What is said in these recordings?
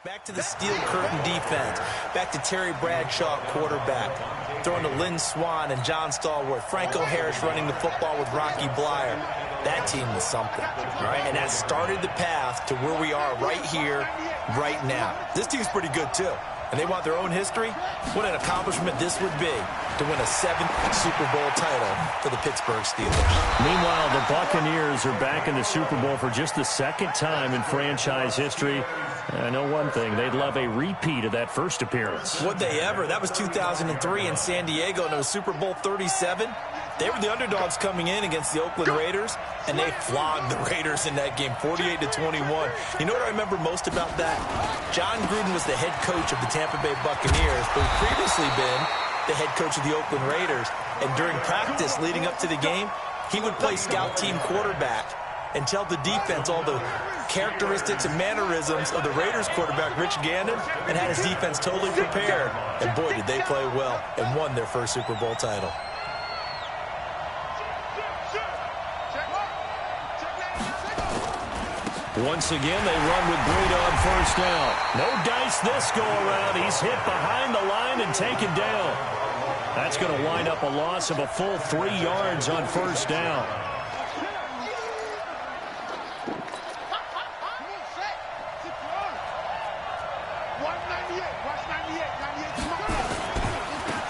Back to the steel curtain defense. Back to Terry Bradshaw, quarterback. Throwing to Lynn Swann and John Stallworth. Franco Harris running the football with Rocky Blyer. That team was something, right? And that started the path to where we are right here, right now. This team's pretty good, too. And they want their own history. What an accomplishment this would be to win a 7th Super Bowl title for the Pittsburgh Steelers. Meanwhile, the Buccaneers are back in the Super Bowl for just the second time in franchise history. I know one thing. They'd love a repeat of that first appearance. Would they ever? That was 2003 in San Diego, and it was Super Bowl 37. They were the underdogs coming in against the Oakland Raiders, and they flogged the Raiders in that game, 48-21. You know what I remember most about that? John Gruden was the head coach of the Tampa Bay Buccaneers, but had previously been the head coach of the Oakland Raiders. And during practice leading up to the game, he would play scout team quarterback and tell the defense all the characteristics and mannerisms of the Raiders quarterback, Rich Gannon, and had his defense totally prepared. And boy, did they play well and won their first Super Bowl title. Once again, they run with Breida on first down. No dice this go-around. He's hit behind the line and taken down. That's going to wind up a loss of a full 3 yards on first down.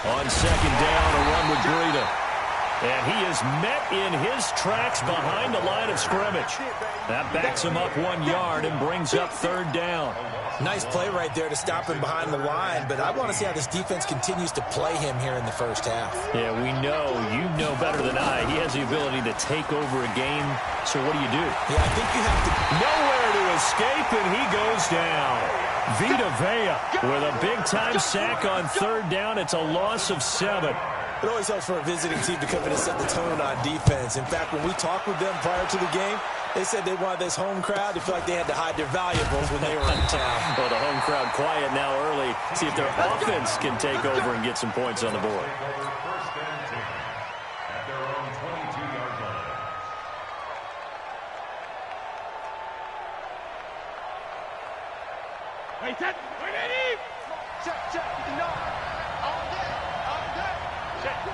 On second down, a run with Breida. And he is met in his tracks behind the line of scrimmage. That backs him up 1 yard and brings up third down. Nice play right there to stop him behind the line, but I want to see how this defense continues to play him here in the first half. Yeah, we know, you know better than I, he has the ability to take over a game, so what do you do? Yeah, I think you have to... Nowhere to escape, and he goes down. Vita Vea with a big-time sack on third down. It's a loss of 7. It always helps for a visiting team to come in and set the tone on defense. In fact, when we talked with them prior to the game, they said they wanted this home crowd to feel like they had to hide their valuables when they were in town. Well, the home crowd quiet now early. See if their offense can take over and get some points on the board.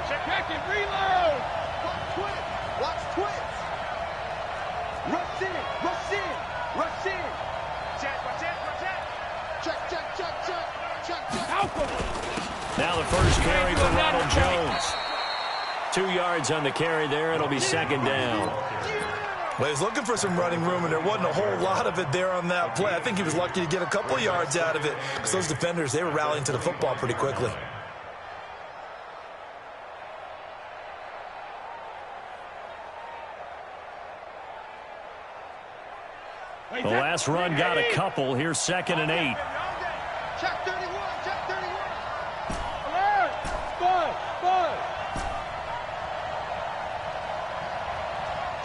Check back and reload. Watch twins. Rush in. Check. Now the first carry for Ronald Jones. 2 yards on the carry there. It'll be second down. Well, he was looking for some running room, and there wasn't a whole lot of it there on that play. I think he was lucky to get a couple of yards out of it because those defenders, they were rallying to the football pretty quickly. The last run got a couple. Here's 2nd and 8. Check 31. Alert. Bud.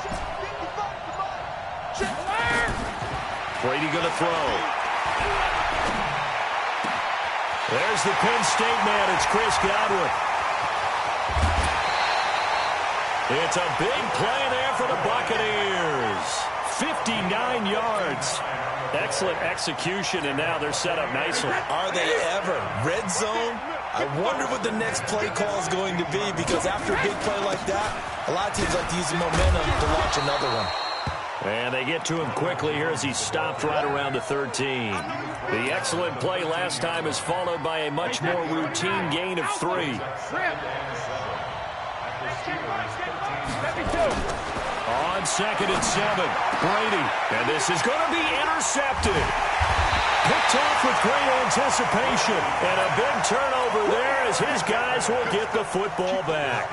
Check 55. Brady going to throw. There's the Penn State man. It's Chris Godwin. It's a big play there for the Buccaneers. 59 yards. Excellent execution, and now they're set up nicely. Are they ever? Red zone? I wonder what the next play call is going to be, because after a big play like that, a lot of teams like to use the momentum to launch another one. And they get to him quickly here as he stopped right around the 13. The excellent play last time is followed by a much more routine gain of 3. On 2nd and 7, Brady, and this is going to be intercepted. Picked off with great anticipation, and a big turnover there as his guys will get the football back.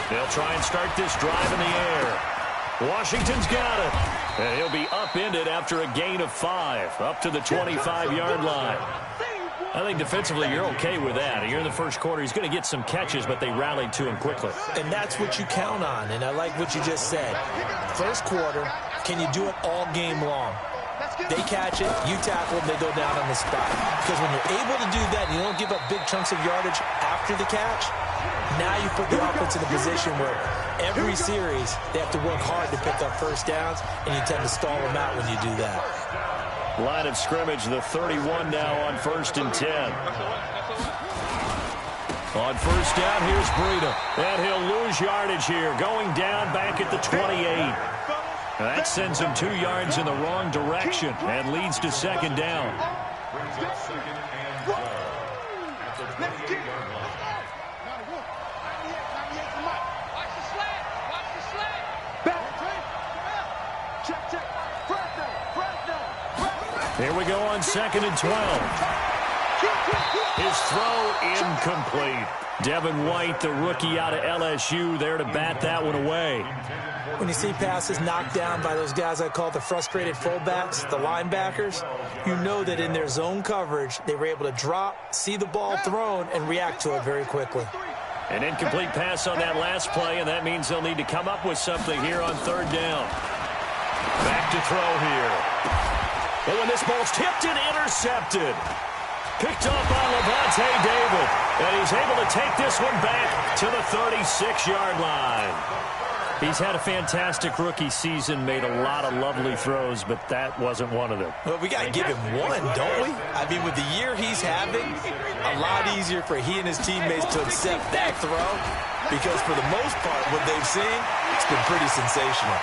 They'll try and start this drive in the air. Washington's got it, and he'll be upended after a gain of 5, up to the 25-yard line. I think defensively you're okay with that. Here in the first quarter, he's going to get some catches, but they rallied to him quickly. And that's what you count on, and I like what you just said. First quarter, can you do it all game long? They catch it, you tackle them, they go down on the spot. Because when you're able to do that and you don't give up big chunks of yardage after the catch, now you put the offense in a position where every series they have to work hard to pick up first downs, and you tend to stall them out when you do that. Line of scrimmage, the 31 now on 1st and 10. On first down, here's Breida. And he'll lose yardage here, going down back at the 28. That sends him 2 yards in the wrong direction and leads to 2nd down. Here we go on 2nd and 12. His throw incomplete. Devin White, the rookie out of LSU, there to bat that one away. When you see passes knocked down by those guys I call the frustrated fullbacks, the linebackers, you know that in their zone coverage, they were able to drop, see the ball thrown, and react to it very quickly. An incomplete pass on that last play, and that means they'll need to come up with something here on 3rd down. Back to throw here. Oh, and this ball's tipped and intercepted. Picked up by Levante David. And he's able to take this one back to the 36-yard line. He's had a fantastic rookie season, made a lot of lovely throws, but that wasn't one of them. Well, we got to give him one, don't we? I mean, with the year he's having, a lot easier for he and his teammates to accept that throw, because for the most part, what they've seen, it's been pretty sensational.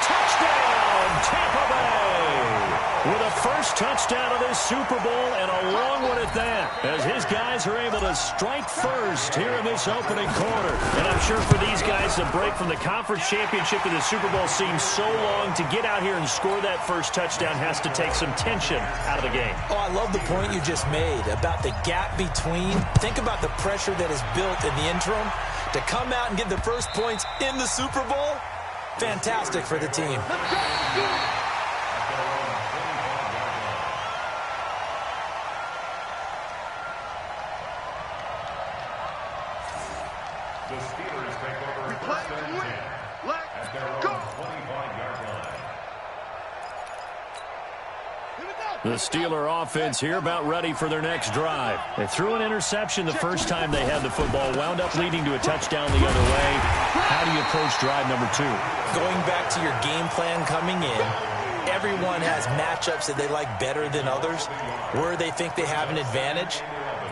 Touchdown, Tampa Bay! With a first touchdown of this Super Bowl, and a long one at that, as his guys are able to strike first here in this opening quarter. And I'm sure for these guys, the break from the conference championship to the Super Bowl seems so long. To get out here and score that first touchdown has to take some tension out of the game. Oh, I love the point you just made about the gap between. Think about the pressure that is built in the interim. To come out and get the first points in the Super Bowl, fantastic for the team. The Steeler offense here about ready for their next drive. They threw an interception the first time they had the football, wound up leading to a touchdown the other way. How do you approach drive number 2? Going back to your game plan coming in, everyone has matchups that they like better than others. Where they think they have an advantage,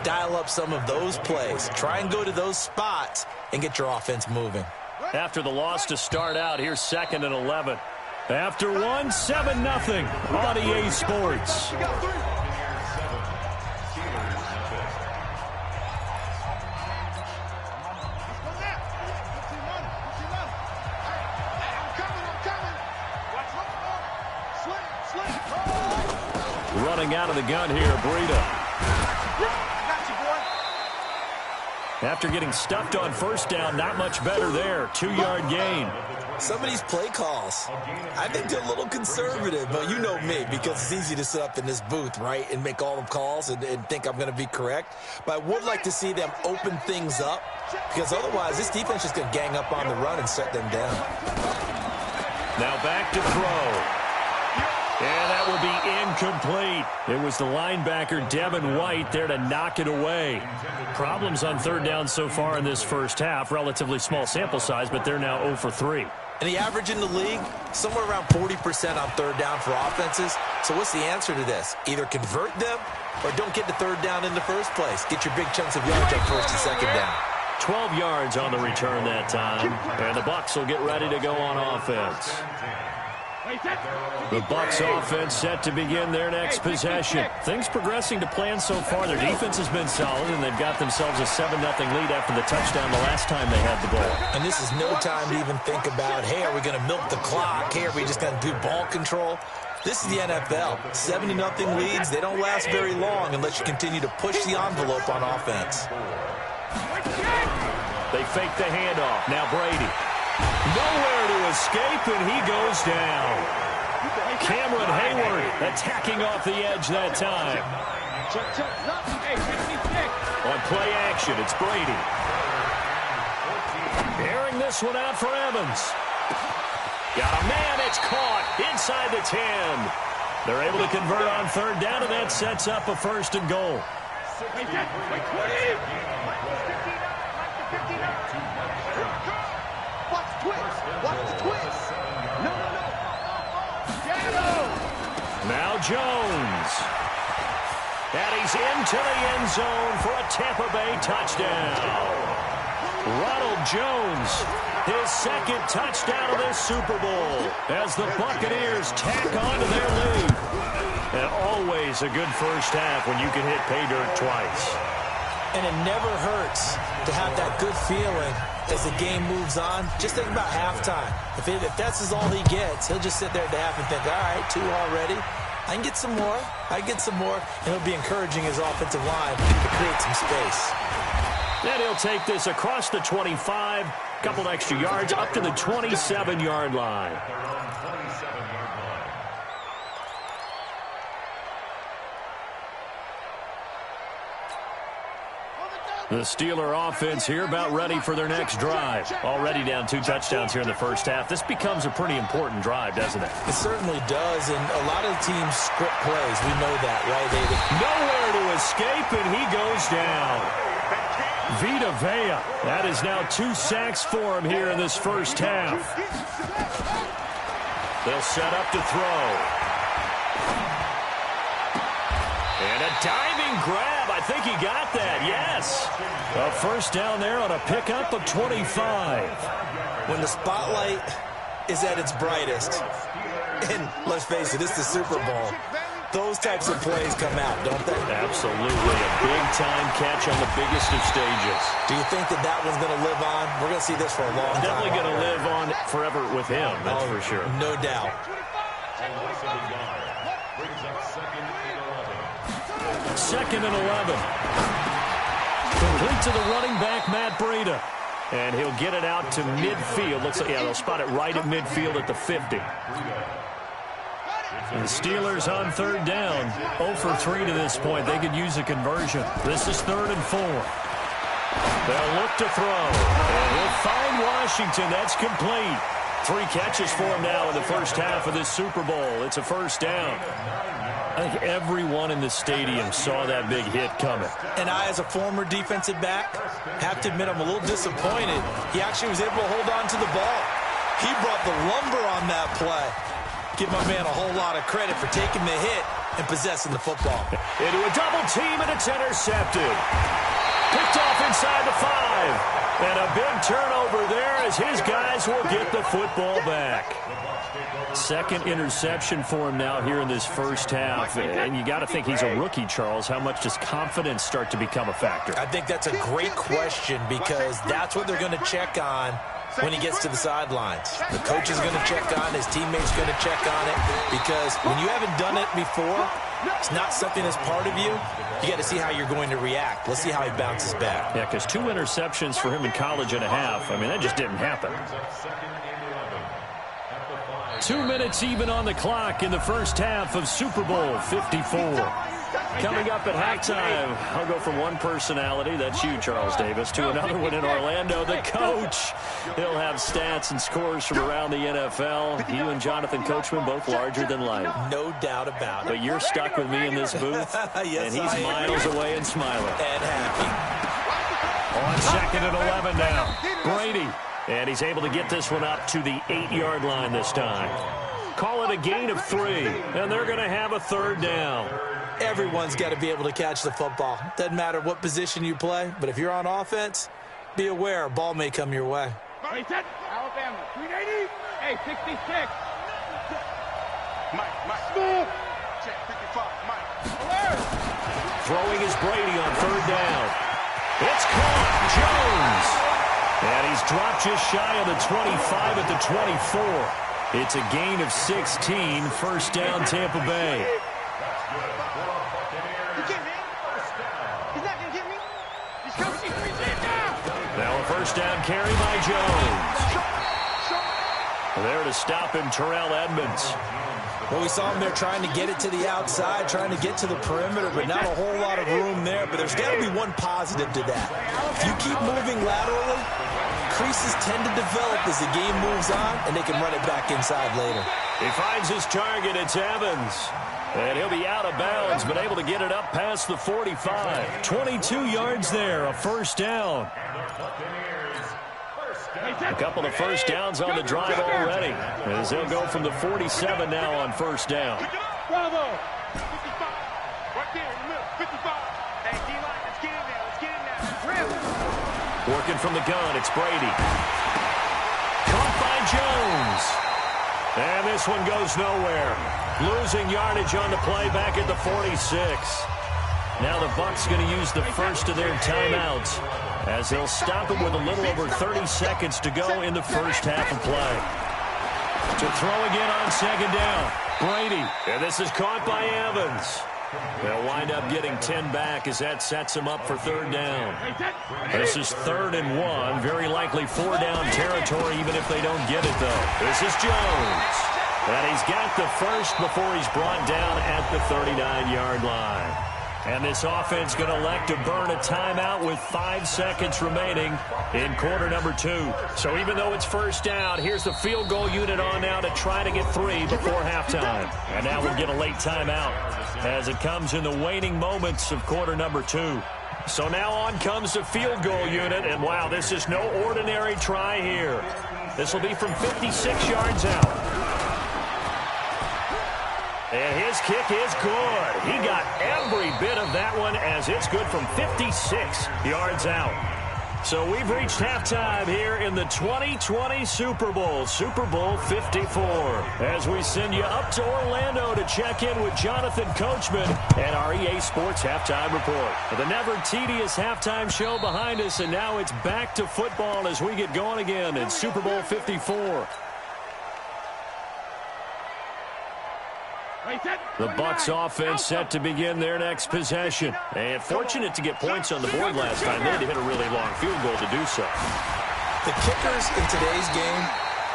dial up some of those plays. Try and go to those spots and get your offense moving. After the loss to start out, here's 2nd and 11. After 1, 7-0 on EA Sports. Running out of the gun here, Breida. After getting stuffed on first down, not much better there. 2-yard gain. Some of these play calls, I think they're a little conservative, but you know me, because it's easy to sit up in this booth, right, and make all the calls and think I'm going to be correct. But I would like to see them open things up, because otherwise this defense is going to gang up on the run and shut them down. Now back to throw. And that will be incomplete. It was the linebacker, Devin White, there to knock it away. Problems on 3rd down so far in this first half. Relatively small sample size, but they're now 0 for 3. And the average in the league, somewhere around 40% on 3rd down for offenses. So what's the answer to this? Either convert them or don't get to 3rd down in the first place. Get your big chunks of yards on 1st and 2nd down. 12 yards on the return that time. And the Bucs will get ready to go on offense. The Bucs offense set to begin their next possession. Things progressing to plan so far. Their defense has been solid, and they've got themselves a 7-0 lead after the touchdown the last time they had the ball. And this is no time to even think about, hey, are we going to milk the clock? Hey, are we just going to do ball control? This is the NFL. 70-0 leads, they don't last very long unless you continue to push the envelope on offense. They fake the handoff. Now Brady. Nowhere to escape, and he goes down. Cameron Hayward attacking off the edge that time. On play action, it's Brady. Airing this one out for Evans. Got a man, it's caught inside the 10. They're able to convert on 3rd down, and that sets up a 1st and goal. Watch the twist. Watch the twist. No. Now Jones. And he's into the end zone for a Tampa Bay touchdown. Ronald Jones, his second touchdown of this Super Bowl as the Buccaneers tack on to their lead. And always a good first half when you can hit pay dirt twice. And it never hurts to have that good feeling as the game moves on. Just think about halftime. If that's all he gets, he'll just sit there at the half and think, all right, 2 already. I can get some more. And he'll be encouraging his offensive line to create some space. And he'll take this across the 25, couple extra yards up to the 27-yard line. The Steeler offense here about ready for their next drive. Already down 2 touchdowns here in the first half. This becomes a pretty important drive, doesn't it? It certainly does, and a lot of teams script plays. We know that, right, David? Nowhere to escape, and he goes down. Vita Vea. That is now 2 sacks for him here in this first half. They'll set up to throw. And a diving grab. I think he got that, yes. A first down there on a pickup of 25. When the spotlight is at its brightest, and let's face it, it's the Super Bowl, those types of plays come out, don't they? Absolutely. A big-time catch on the biggest of stages. Do you think that one's going to live on? We're going to see this for a long time. Definitely going to live on forever with him, that's for sure. No doubt. Second and 11. Complete to the running back, Matt Breida. And he'll get it out to midfield. Looks like, they'll spot it right at midfield at the 50. And the Steelers on third down. 0 for 3 to this point. They could use a conversion. This is 3rd and 4. They'll look to throw. And he'll find Washington. That's complete. 3 catches for him now in the first half of this Super Bowl. It's a first down. I think everyone in the stadium saw that big hit coming. And I, as a former defensive back, have to admit I'm a little disappointed. He actually was able to hold on to the ball. He brought the lumber on that play. Give my man a whole lot of credit for taking the hit and possessing the football. Into a double team, and it's intercepted. Picked off inside the 5. And a big turnover there as his guys will get the football back. Second interception for him now here in this first half. And you got to think he's a rookie, Charles. How much does confidence start to become a factor? I think that's a great question because that's what they're going to check on when he gets to the sidelines. The coach is going to check on, his teammates going to check on it, because when you haven't done it before, it's not something that's part of you. You got to see how you're going to react. Let's see how he bounces back. Yeah, because 2 interceptions for him in college and a half. I mean, that just didn't happen. 2 minutes even on the clock in the first half of Super Bowl 54. Coming up at halftime, I'll go from one personality, that's you, Charles Davis, to another one in Orlando, the coach. He'll have stats and scores from around the NFL. You and Jonathan Coachman, both larger than life. No doubt about it. But you're stuck with me in this booth, yes, and he's miles away and smiling. And happy. On 2nd and 11 now, Brady. And he's able to get this one up to the 8-yard line this time. Call it a gain of 3, and they're going to have a 3rd down. Everyone's got to be able to catch the football. Doesn't matter what position you play, but if you're on offense, be aware a ball may come your way. Alabama, 380. Hey, 66. Mike. Check, 55, Mike. Alert. Throwing is Brady on 3rd down. It's caught. Jones. And he's dropped just shy of the 25 at the 24. It's a gain of 16. First down, Tampa Bay. Now a first down carry by Jones. There to stop him, Terrell Edmonds. Well, we saw him there trying to get it to the outside, trying to get to the perimeter, but not a whole lot of room there. But there's got to be one positive to that. If you keep moving laterally, creases tend to develop as the game moves on, and they can run it back inside later. He finds his target. It's Evans. And he'll be out of bounds, but able to get it up past the 45. 22 yards there, a first down. A couple of first downs on the drive already, as they'll go from the 47 now on first down. Bravo. 55. Right there in the middle. 55. Hey, D-line, let's get in there. Let's get in there. Working from the gun, it's Brady. Caught by Jones. And this one goes nowhere. Losing yardage on the play back at the 46. Now the Bucs going to use the first of their timeouts, as they'll stop it with a little over 30 seconds to go in the first half of play. To throw again on second down, Brady. And this is caught by Evans. They'll wind up getting 10 back as that sets him up for third down. This is 3rd and 1. Very likely 4-down territory, even if they don't get it, though. This is Jones. And he's got the first before he's brought down at the 39-yard line. And this offense going to elect to burn a timeout with 5 seconds remaining in quarter number 2. So even though it's first down, here's the field goal unit on now to try to get 3 before halftime. And now we'll get a late timeout as it comes in the waning moments of quarter number 2. So now on comes the field goal unit. And wow, this is no ordinary try here. This will be from 56 yards out. And his kick is good. He got every bit of that one, as it's good from 56 yards out. So we've reached halftime here in the 2020 Super Bowl, Super Bowl 54. As we send you up to Orlando to check in with Jonathan Coachman and our EA Sports Halftime Report. The never tedious halftime show behind us, and now it's back to football as we get going again in Super Bowl 54. The Bucs offense set to begin their next possession. And fortunate to get points on the board last time. They had to hit a really long field goal to do so. The kickers in today's game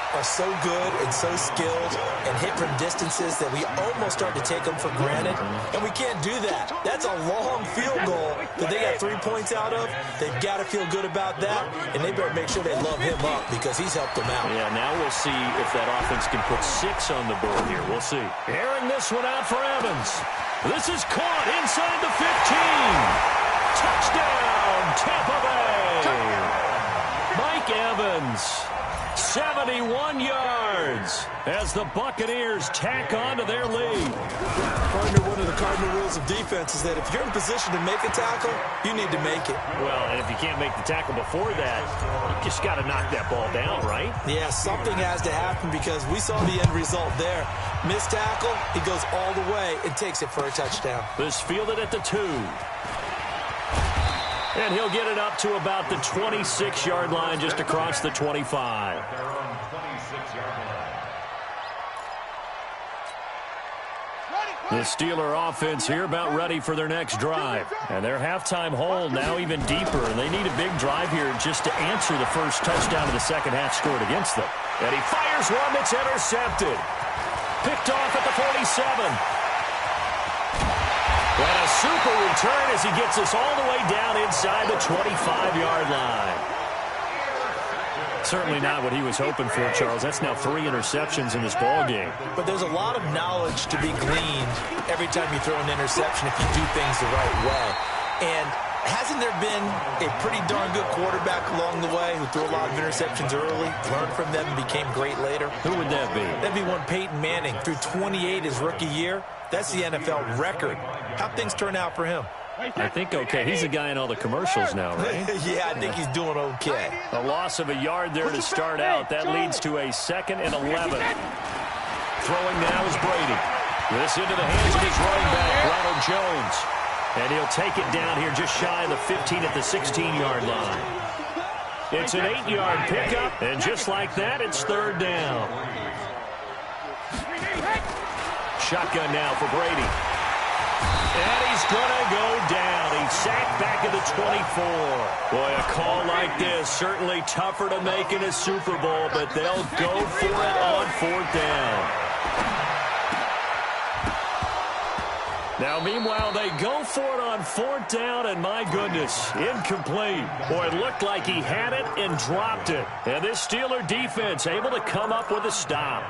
are so good and so skilled and hit from distances that we almost start to take them for granted. And we can't do that. That's a long field goal that they got 3 points out of. They've got to feel good about that, and they better make sure they love him up because he's helped them out. Yeah, now we'll see if that offense can put 6 on the board here. We'll see. Airing this one out for Evans. This is caught inside the 15. Touchdown, Tampa Bay. Mike Evans. 71 yards as the Buccaneers tack on to their lead. Partner, one of the cardinal rules of defense is that if you're in position to make a tackle, you need to make it. Well, and if you can't make the tackle before that, you just got to knock that ball down, right? Yeah, something has to happen because we saw the end result there. Missed tackle, he goes all the way and takes it for a touchdown. This fielded at the 2. And he'll get it up to about the 26-yard line, just across the 25. The Steeler offense here about ready for their next drive. And their halftime hole now even deeper. And they need a big drive here just to answer the first touchdown of the second half scored against them. And he fires one that's intercepted. Picked off at the 47. And a super return as he gets us all the way down inside the 25-yard line. Certainly not what he was hoping for, Charles. That's now 3 interceptions in this ball game. But there's a lot of knowledge to be gleaned every time you throw an interception if you do things the right way. And hasn't there been a pretty darn good quarterback along the way who threw a lot of interceptions early, learned from them, and became great later? Who would that be? That'd be one Peyton Manning. Threw 28 his rookie year. That's the NFL record. How'd things turn out for him? I think okay. He's the guy in all the commercials now, right? Yeah, I think he's doing okay. A loss of a yard there to start out. That leads to a 2nd and 11. Throwing now is Brady. This into the hands of his running back, Ronald Jones. And he'll take it down here just shy of the 15 at the 16-yard line. It's an 8-yard pickup, and just like that, it's 3rd down. Shotgun now for Brady. And he's going to go down. He's sacked back at the 24. Boy, a call like this, certainly tougher to make in a Super Bowl, but they'll go for it on 4th down. Now, meanwhile, they go for it on 4th down, and my goodness, incomplete. Boy, it looked like he had it and dropped it. And this Steeler defense able to come up with a stop.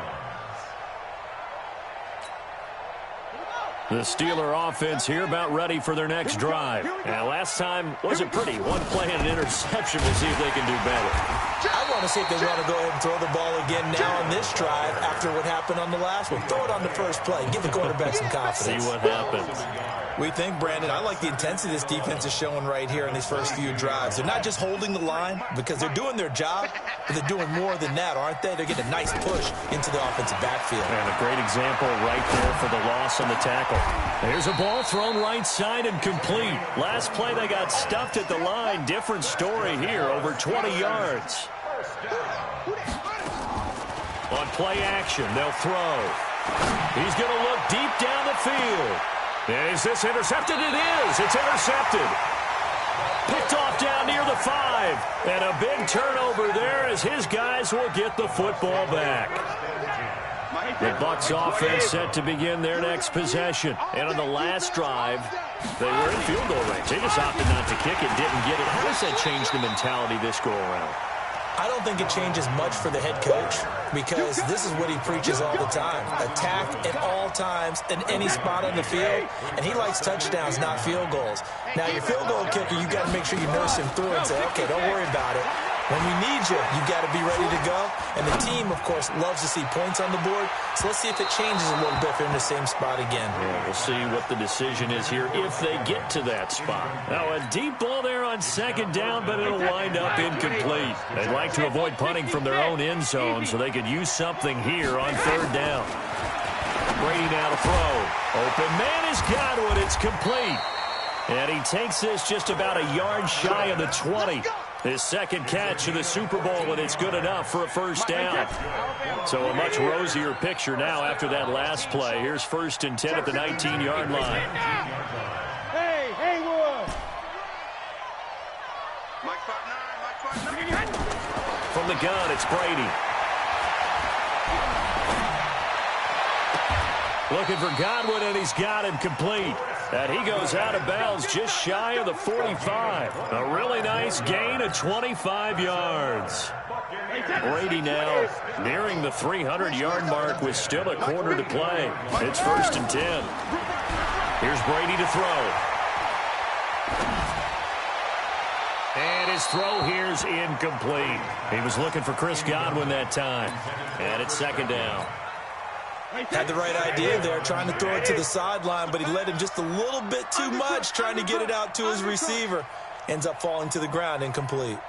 The Steeler offense here about ready for their next drive. And last time wasn't pretty. One play and an interception. We'll see if they can do better. I want to see if they want to go ahead and throw the ball again now on this drive after what happened on the last one. Throw it on the first play. Give the quarterback some confidence. See what happens. We think, Brandon, I like the intensity this defense is showing right here in these first few drives. They're not just holding the line because they're doing their job, but they're doing more than that, aren't they? They're getting a nice push into the offensive backfield. And a great example right there for the loss on the tackle. Here's a ball thrown right side and complete. Last play they got stuffed at the line. Different story here, over 20 yards. On play action, they'll throw. He's going to look deep down the field. Is this intercepted? It is. It's intercepted. Picked off down near the 5. And a big turnover there as his guys will get the football back. The Bucs offense set to begin their next possession. And on the last drive, they were in field goal range. They just opted not to kick it, didn't get it. How does that change the mentality this go around? I don't think it changes much for the head coach because this is what he preaches all the time. Attack at all times in any spot on the field, and he likes touchdowns, not field goals. Now, your field goal kicker, you got to make sure you nurse him through and say, okay, don't worry about it. When we need you, you got to be ready to go. And the team, of course, loves to see points on the board. So let's see if it changes a little bit if they're in the same spot again. Yeah, we'll see what the decision is here if they get to that spot. Now, a deep ball there on second down, but it'll wind up incomplete. They'd like to avoid punting from their own end zone so they could use something here on third down. Brady now to throw. Open man is Godwin. It's complete. And he takes this just about a yard shy of the 20. His second catch of the Super Bowl, and it's good enough for a first down. So a much rosier picture now after that last play. Here's 1st and 10 at the 19-yard line. Hey, Haywood! Mike 5'9", From the gun, it's Brady. Looking for Godwin, and he's got him complete. And he goes out of bounds just shy of the 45. A really nice gain of 25 yards. Brady now nearing the 300-yard mark with still a quarter to play. It's 1st and 10. Here's Brady to throw. And his throw here's incomplete. He was looking for Chris Godwin that time. And it's 2nd down. Had the right idea there, trying to throw it to the sideline, but he led him just a little bit too much, trying to get it out to his receiver. Ends up falling to the ground, incomplete.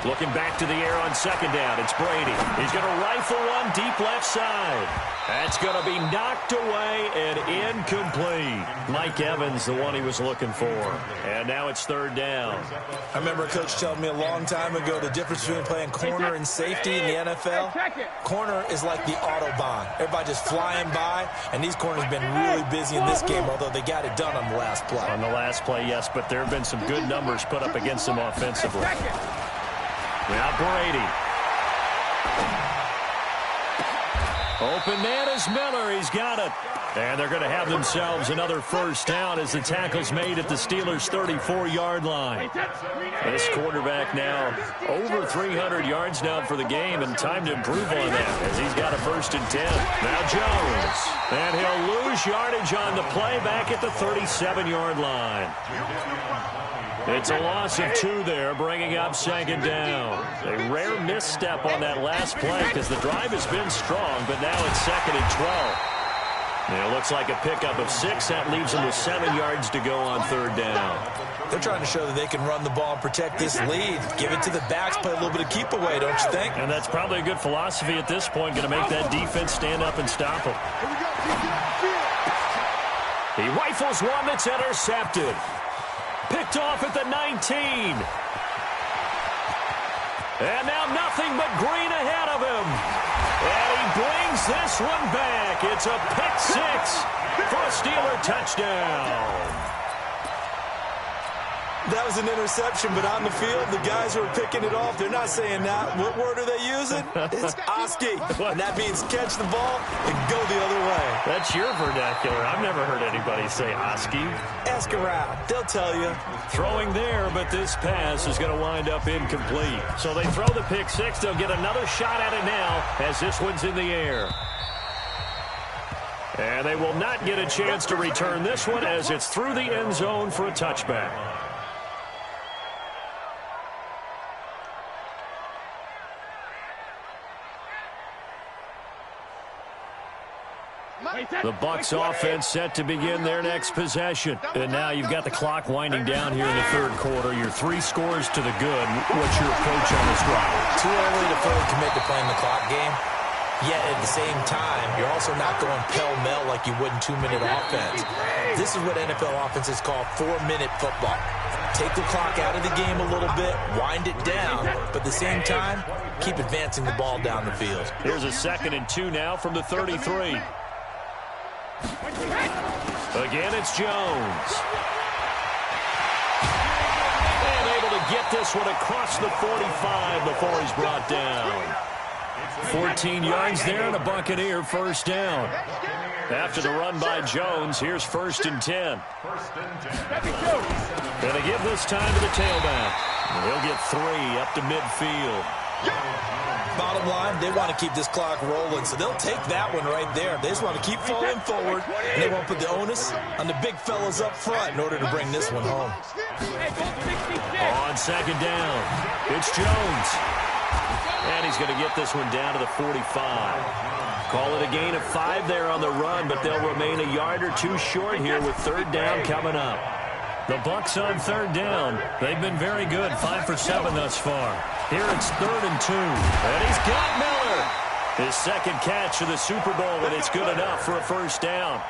Looking back to the air on 2nd down, it's Brady. He's going to rifle one deep left side. That's going to be knocked away and incomplete. Mike Evans, the one he was looking for. And now it's 3rd down. I remember a coach telling me a long time ago the difference between playing corner and safety in the NFL. Corner is like the Autobahn. Everybody just flying by, and these corners have been really busy in this game, although they got it done on the last play. On the last play, yes, but there have been some good numbers put up against them offensively. Now Brady. Open man is Miller. He's got it. And they're going to have themselves another first down as the tackle's made at the Steelers' 34-yard line. This quarterback now over 300 yards now for the game, and time to improve on that as he's got a 1st and 10. Now Jones. And he'll lose yardage on the play back at the 37-yard line. It's a loss of 2 there, bringing up 2nd down. A rare misstep on that last play because the drive has been strong, but now it's 2nd and 12. And it looks like a pickup of 6. That leaves them with 7 yards to go on 3rd down. They're trying to show that they can run the ball and protect this lead. Give it to the backs, play a little bit of keep away, don't you think? And that's probably a good philosophy at this point, going to make that defense stand up and stop them. He rifles one that's intercepted. Picked off at the 19. And now nothing but green ahead of him. And he brings this one back. It's a pick 6 for a Steeler touchdown. That was an interception, but on the field, the guys who are picking it off, they're not saying that. What word are they using? It's Oski. And that means catch the ball and go the other way. That's your vernacular. I've never heard anybody say Oski. Ask around. They'll tell you. Throwing there, but this pass is going to wind up incomplete. So they throw the pick 6. They'll get another shot at it now as this one's in the air. And they will not get a chance to return this one as it's through the end zone for a touchback. The Bucs offense set to begin their next possession. And now you've got the clock winding down here in the third quarter. You're 3 scores to the good. What's your approach on this drive? Too early to fully commit to playing the clock game. Yet at the same time, you're also not going pell-mell like you would in 2-minute offense. This is what NFL offenses call 4-minute football. Take the clock out of the game a little bit, wind it down, but at the same time, keep advancing the ball down the field. Here's a 2nd and 2 now from the 33. Again, it's Jones. And able to get this one across the 45 before he's brought down. 14 yards there and a Buccaneer first down. After the run by Jones, here's 1st and 10. Gonna give this time to the tailback. He'll get 3 up to midfield. Bottom line, they want to keep this clock rolling, so they'll take that one right there. They just want to keep falling forward, and they won't put the onus on the big fellas up front in order to bring this one home. On 2nd down, it's Jones. And he's going to get this one down to the 45. Call it a gain of 5 there on the run, but they'll remain a yard or 2 short here with 3rd down coming up. The Bucs on 3rd down. They've been very good, 5 for 7 thus far. Here it's 3rd and 2. And he's got Miller. His 2nd catch of the Super Bowl, and it's good enough for a first down.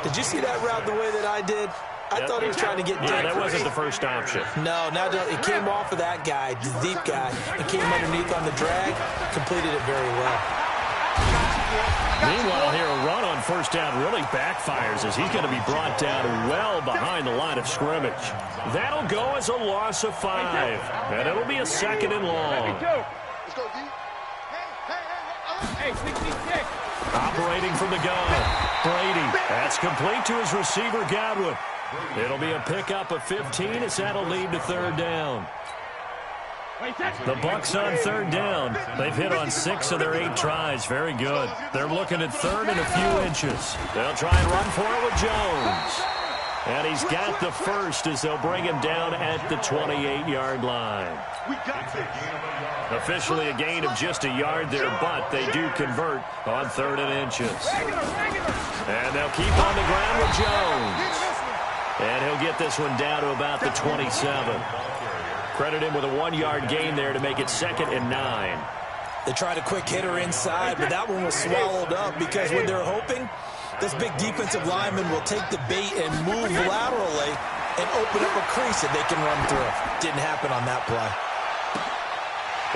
Did you see that route the way that I did? I thought he was trying to get deep. Yeah, that wasn't the first option. No, it came off of that guy, the deep guy. It came underneath on the drag, completed it very well. Meanwhile, here a run on 1st down really backfires as he's going to be brought down well behind the line of scrimmage. That'll go as a loss of 5, and it'll be a 2nd and long. Operating from the gun, Brady. That's complete to his receiver, Godwin. It'll be a pickup of 15 as that'll lead to 3rd down. The Bucs on 3rd down. They've hit on 6 of their 8 tries. Very good. They're looking at 3rd and a few inches. They'll try and run for it with Jones. And he's got the first as they'll bring him down at the 28-yard line. Officially a gain of just a yard there, but they do convert on 3rd and inches. And they'll keep on the ground with Jones. And he'll get this one down to about the 27. Credit him with a 1-yard gain there to make it 2nd and 9. They tried a quick hitter inside, but that one was swallowed up because when they're hoping, this big defensive lineman will take the bait and move laterally and open up a crease that they can run through. Didn't happen on that play.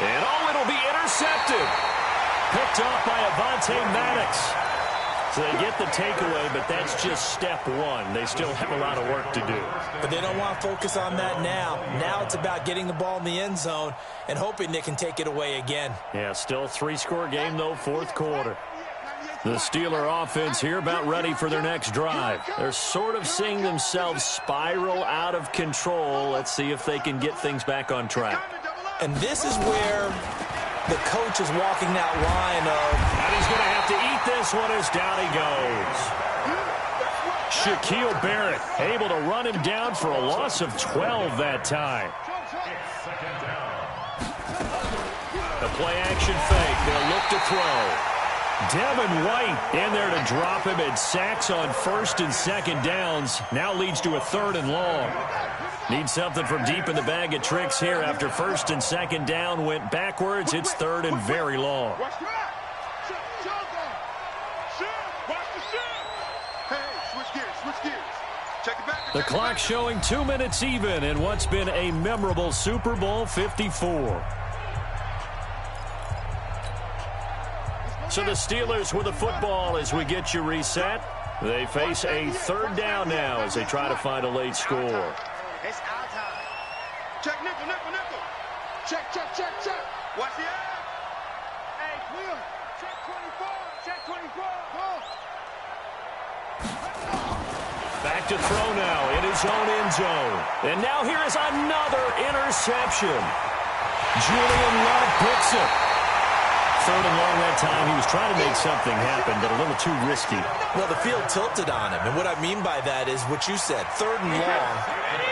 And it'll be intercepted. Picked off by Avonte Maddox. So they get the takeaway, but that's just step 1. They still have a lot of work to do. But they don't want to focus on that now. Now it's about getting the ball in the end zone and hoping they can take it away again. Yeah, still a 3-score game, though, 4th quarter. The Steeler offense here about ready for their next drive. They're sort of seeing themselves spiral out of control. Let's see if they can get things back on track. And this is where the coach is walking that line of... And he's going to have to eat this one as down he goes. Shaquille Barrett able to run him down for a loss of 12 that time. The play-action fake. They'll look to throw. Devin White in there to drop him, and sacks on 1st and 2nd downs. Now leads to a 3rd and long. Need something from deep in the bag of tricks here after 1st and 2nd down went backwards. It's 3rd and very long. The clock showing 2 minutes even in what's been a memorable Super Bowl 54. So the Steelers with the football as we get you reset. They face a 3rd down now as they try to find a late score. It's our time. Check nickel, nickel, nickel. Check, check, check, check. Watch the eye. Hey, Will. Check 24. Check 24. Back to throw now in his own end zone. And now here is another interception. Julian Love picks it. Third and long that time. He was trying to make something happen, but a little too risky. Well, the field tilted on him, and what I mean by that is what you said. Third and long,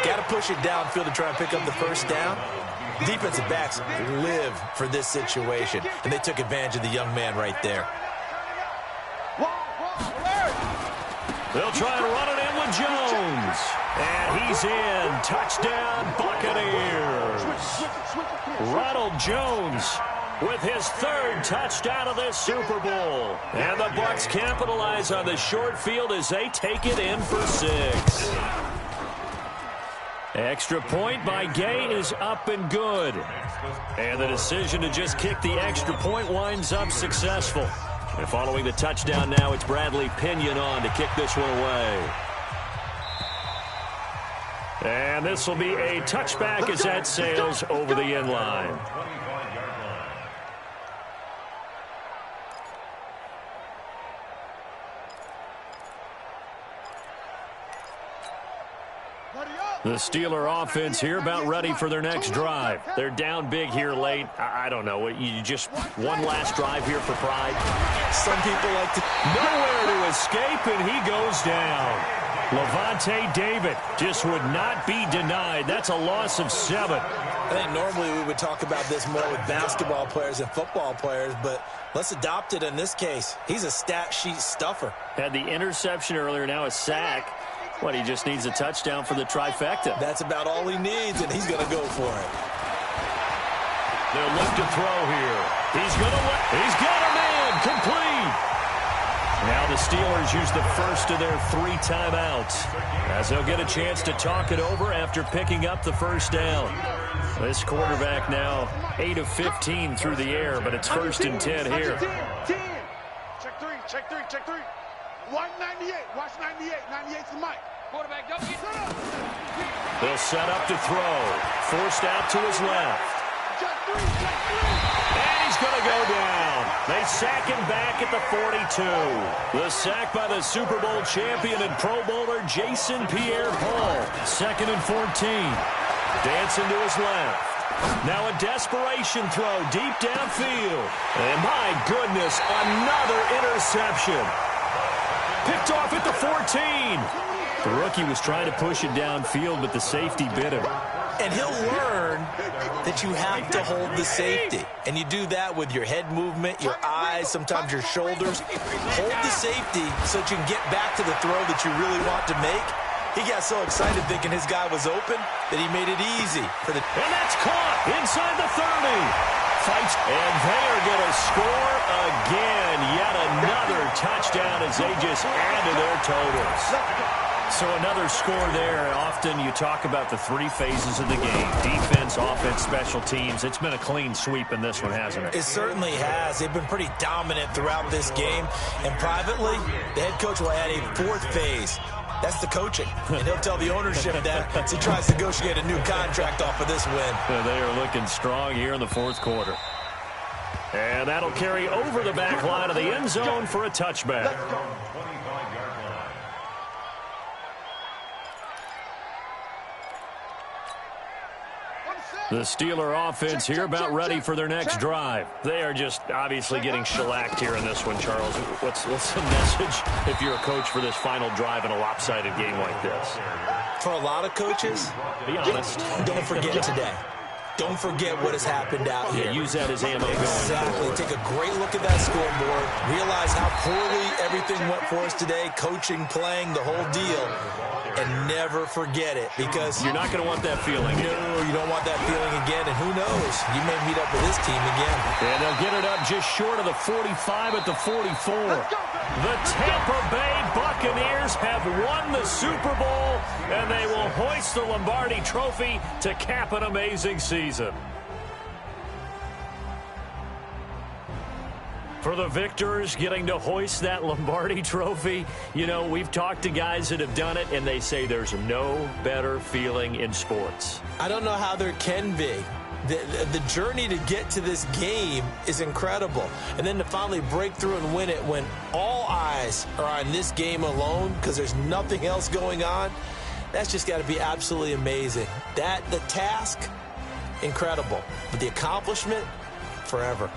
got to push it downfield to try and pick up the first down. Defensive backs live for this situation, and they took advantage of the young man right there. They'll try to run it in with Jones. And he's in. Touchdown, Buccaneers. Ronald Jones with his third touchdown of this Super Bowl. And the Bucs capitalize on the short field as they take it in for 6. Extra point by Gay is up and good. And the decision to just kick the extra point winds up successful. And following the touchdown now, it's Bradley Pinion on to kick this one away. And this will be a touchback as that sails over the end line. The Steeler offense here about ready for their next drive. They're down big here late. I don't know. You just one last drive here for pride. Some people like to... Nowhere to escape, and he goes down. Levante David just would not be denied. That's a loss of 7. I think normally we would talk about this more with basketball players and football players, but let's adopt it in this case. He's a stat sheet stuffer. Had the interception earlier, now a sack. What, he just needs a touchdown for the trifecta. That's about all he needs, and he's going to go for it. They'll look to throw here. He's got him in. Complete. Now the Steelers use the first of their 3 timeouts as they'll get a chance to talk it over after picking up the first down. This quarterback now 8 of 15 through the air, but it's 1st and 10 here. 10. Check 3. Watch 98. Watch 98. 98's the mic. Quarterback, don't get set up. They'll set up to throw. Forced out to his left. Check 3. And he's going to go down. They sack him back at the 42. The sack by the Super Bowl champion and Pro Bowler Jason Pierre-Paul. 2nd and 14. Dancing to his left. Now a desperation throw deep downfield. And my goodness, another interception. Picked off at the 14. The rookie was trying to push it downfield, but the safety bit him. And he'll learn that you have to hold the safety. And you do that with your head movement, your eyes, sometimes your shoulders. Hold the safety so that you can get back to the throw that you really want to make. He got so excited thinking his guy was open that he made it easy for the... And that's caught inside the 30. Fights, and they are going to score again. Yet another touchdown as they just add to their totals. So another score there. Often you talk about the 3 phases of the game. Defense, offense, special teams. It's been a clean sweep in this one, hasn't it? It certainly has. They've been pretty dominant throughout this game. And privately, the head coach will add a 4th phase. That's the coaching. And he'll tell the ownership that as he tries to negotiate a new contract off of this win. They are looking strong here in the 4th quarter. And that'll carry over the back line of the end zone for a touchback. The Steeler offense here about ready for their next drive. They are just obviously getting shellacked here in this one, Charles. What's the message if you're a coach for this final drive in a lopsided game like this? For a lot of coaches, be honest. Don't forget today. Don't forget what has happened out here. Use that as ammo. Exactly. Take a great look at that scoreboard. Realize how poorly everything went for us today. Coaching, playing, the whole deal. And never forget it, because you're not going to want that feeling. No, you don't want that feeling again. And who knows? You may meet up with this team again. And they'll get it up just short of the 45 at the 44. The Tampa Bay Buccaneers have won the Super Bowl, and they will hoist the Lombardi Trophy to cap an amazing season. For the victors getting to hoist that Lombardi Trophy, you know, we've talked to guys that have done it, and they say there's no better feeling in sports. I don't know how there can be. The journey to get to this game is incredible. And then to finally break through and win it when all eyes are on this game alone because there's nothing else going on, that's just got to be absolutely amazing. The task, incredible. But the accomplishment, forever.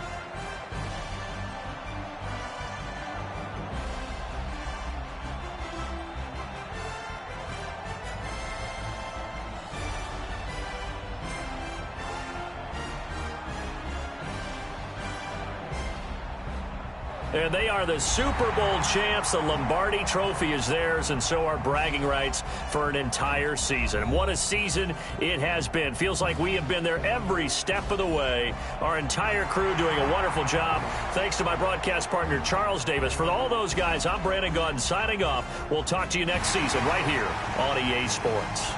And they are the Super Bowl champs. The Lombardi Trophy is theirs, and so are bragging rights for an entire season. What a season it has been. Feels like we have been there every step of the way. Our entire crew doing a wonderful job. Thanks to my broadcast partner, Charles Davis. For all those guys, I'm Brandon Gaudin signing off. We'll talk to you next season right here on EA Sports.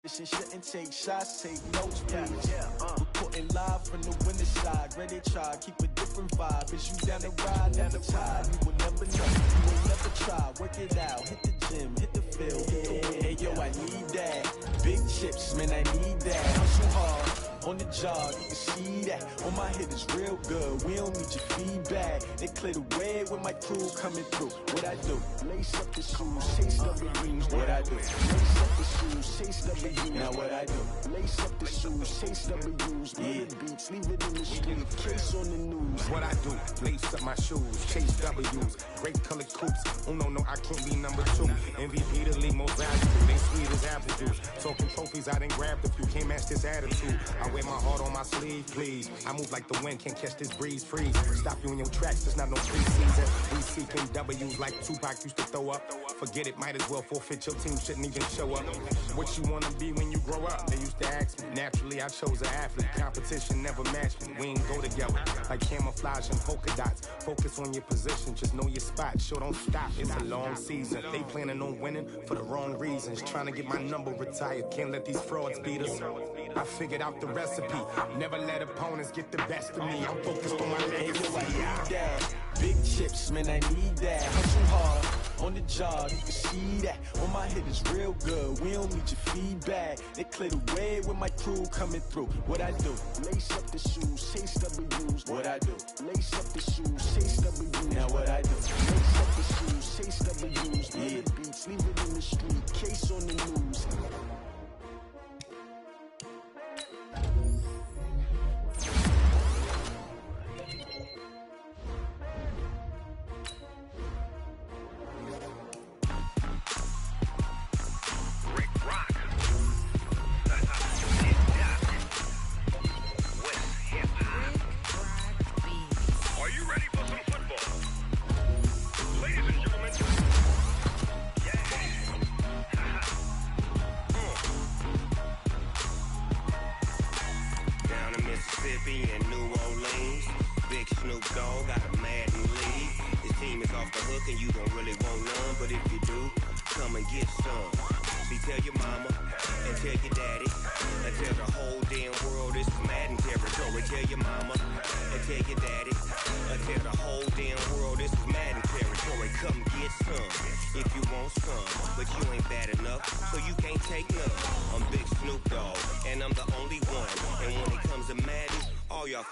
Shouldn't take shots, take notes, please. Reporting live from the winter side. Ready to try, keep a different vibe. Is you down the ride, down the tide? You will never know, you will never try. Work it out, hit the gym, hit the field, hit the wind. Hey yo, I need that. Big chips, man, I need that. Hustle hard, on the job, you can see that. On my hit is real good, we don't need your feedback. They clear the way with my crew coming through. What I do? Lace up the shoes, chase up the rings. What I do? Lace up the shoes, chase up the rings. Now what I do? Lace up the shoes, chase up the rings. Beats, leave it in the street, case on the news. What I do? Lace up my shoes, chase W's. Great colored coops. Oh no, I can't be number 2. MVP the league most valuable. They sweet as apple juice. Talking trophies, I done grabbed a few. Can't match this attitude. I wear my heart on my sleeve, please. I move like the wind, can't catch this breeze, freeze. Stop you in your tracks, there's not no preseason. We seeking W's like Tupac used to throw up. Forget it, might as well forfeit. Your team shouldn't even show up. What you wanna be when you grow up? They used to ask me. Naturally, I chose an athlete. Competition never matched me. We ain't go together like camouflage and polka dots. Focus on your position, just know your spot. Sure, don't stop. It's a long season. They planning on winning for the wrong reasons. Trying to get my number retired. Can't let these frauds beat us. I figured out the recipe. Never let opponents get the best of me. I'm focused on my legacy. I need that. Big chips, man, I need that. Hustle hard, on the job, you can see that. On my hit is real good, we don't need your feedback. They clear the way with my crew coming through. What I do? Lace up the shoes, chase W's. What I do? Lace up the shoes, chase W's. Now what I do? Lace up the shoes, chase W's. Beats, leave it in the street, case on the news.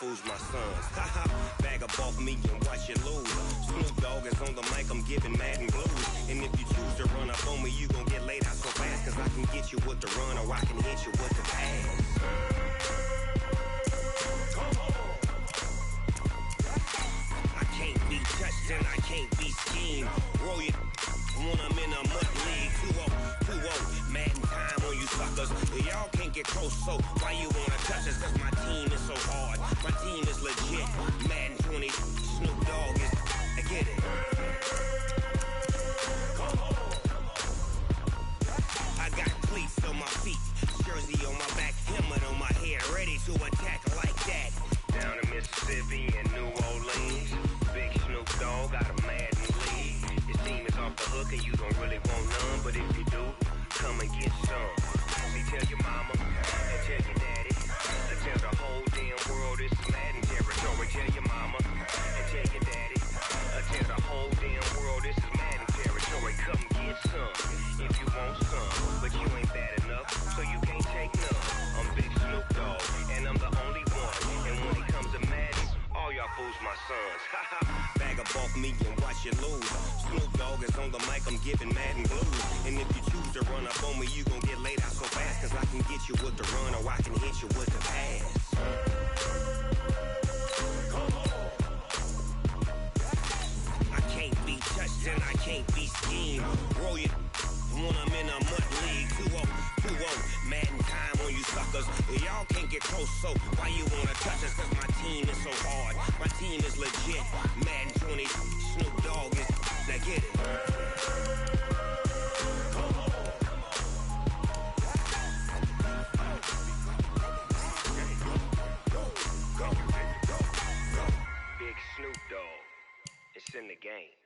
Fools my sons. Bag up off me and watch you lose. Snoop Dogg is on the mic, I'm giving Madden blues. And if you choose to run up on me, you gon' get laid out so fast. Cause I can get you with the run or I can hit you with the pass. I can't be touched and I can't be schemed. Roll it when I'm in a mud league. 2-0, Madden time on you suckers. Y'all can't get close, so why you wanna touch us? Cause my team is so hard. My team is legit. Madden 20, Snoop Dogg is, I get it. hook and you don't really want none, but if you do, come and get some. See, tell your mama and tell your daddy. And tell the whole damn world it's Madden territory. Tell your mama and tell your daddy. Tell the whole damn world this is Madden territory. Come get some if you want some, but you ain't bad enough, so you can't take none. I'm Big Snoop Dogg, and I'm the only one. And when it comes to Madden, all y'all fools my sons. Bag up off me and watch you lose. Snoop Dogg is on the mic, I'm giving Madden blues. And if you choose to run up on me, you gon' get laid out so fast. Cause I can get you with the run or I can hit you with the pass. I can't be touched and I can't be schemed. Roll you when I'm in a mud league. 2-0, Madden time on you suckers. Y'all can't get close, so why you wanna touch us? Cause my team is so hard. My team is legit. Madden 20, Snoop Dogg is. Now get it. Big Snoop Dogg. It's in the game.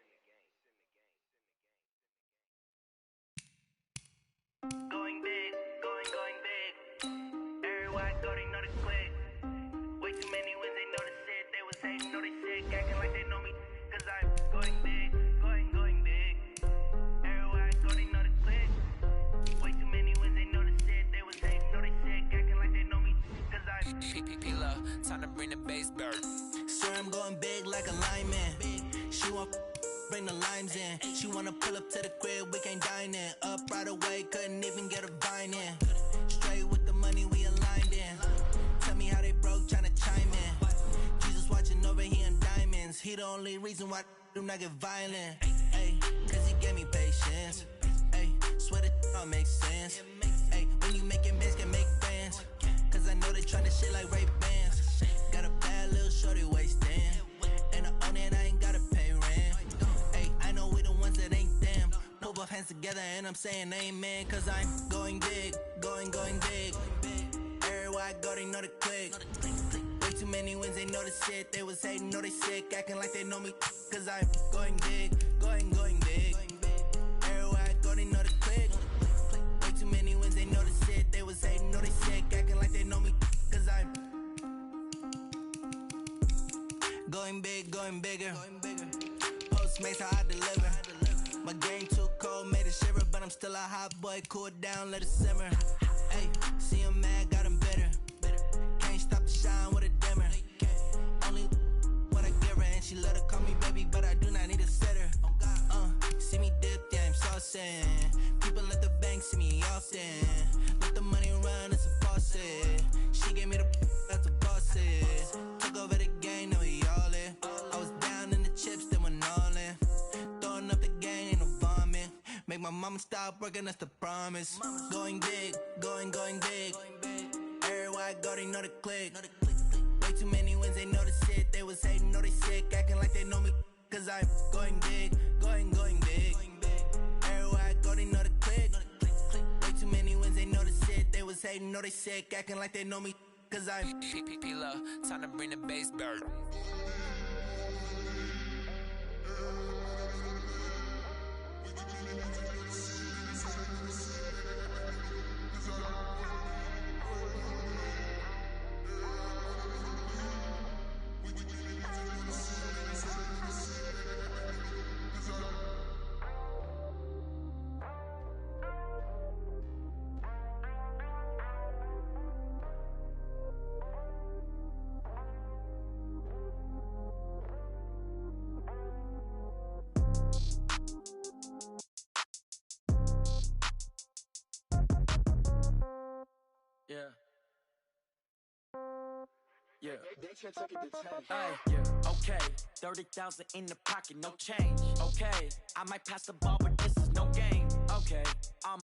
Going big, going big. Everybody thought they know the click. Way too many wins, they know the shit. They was hating, know they sick, acting like they know me. Cause I'm going big, going big. Everybody thought they know the click. Way too many wins, they know the shit. They was hating, know they sick, acting like they know me. Cause I'm P-P-P-Love, time to bring the bass bird. Sir, I'm going big like a lineman. She want bring the limes in. She wanna pull up to the crib, we can't dine in. Up right away, couldn't even get a vine in. Straight with the money, we aligned in. Tell me how they broke, tryna chime in. Jesus watching over here in diamonds. He the only reason why I do not get violent. Ay, cause he gave me patience. Ay, swear that all makes sense. Ay, when you making bands, can make friends. Cause I know they tryna shit like Ray-Bans. Got a bad little shorty wasting. And I own it, I ain't gotta pay rent. Ay, I know we the ones that ain't them. Put both hands together and I'm saying amen. Cause I'm going big, going big. Everywhere I go, they know the click. Way too many wins, they know the shit. They was hating, know they sick, acting like they know me. Cause I'm going big, going big. Everywhere I go, they know the click. Way too many wins, they know the shit. They was hating, know they sick, acting like they know me. Cause I'm going big, going bigger. Postmates how I deliver. My game too cold, made it shiver, but I'm still a hot boy. Cool down, let it simmer. Hey, see him mad, got him bitter. Can't stop the shine with a dimmer. Only what I give her, and she let her call me baby, but I do not need a sitter. See me dip, yeah, I'm saucing. People at the bank see me often. Let the money run, it's a faucet. She gave me the that's a faucet. Took over the game, now we all in. I was down in the chips, then went all in. Throwing up the game, ain't no vomit. Make my mama stop working, that's the promise. Going big, going big. Everywhere I go, they know the click. Way too many wins, they know the shit. They was hating, know they sick, acting like they know me. Cause I'm going big, going big. Everywhere I go, they know the click. Way too many wins, they know the shit. They was hating, know they sick, acting like they know me. Cause I'm P-P-P-Love, time to bring the bass bird. Yeah. Yeah. Ay, yeah. Okay. 30,000 in the pocket, no change. Okay. I might pass the ball, but this is no game. Okay. I'm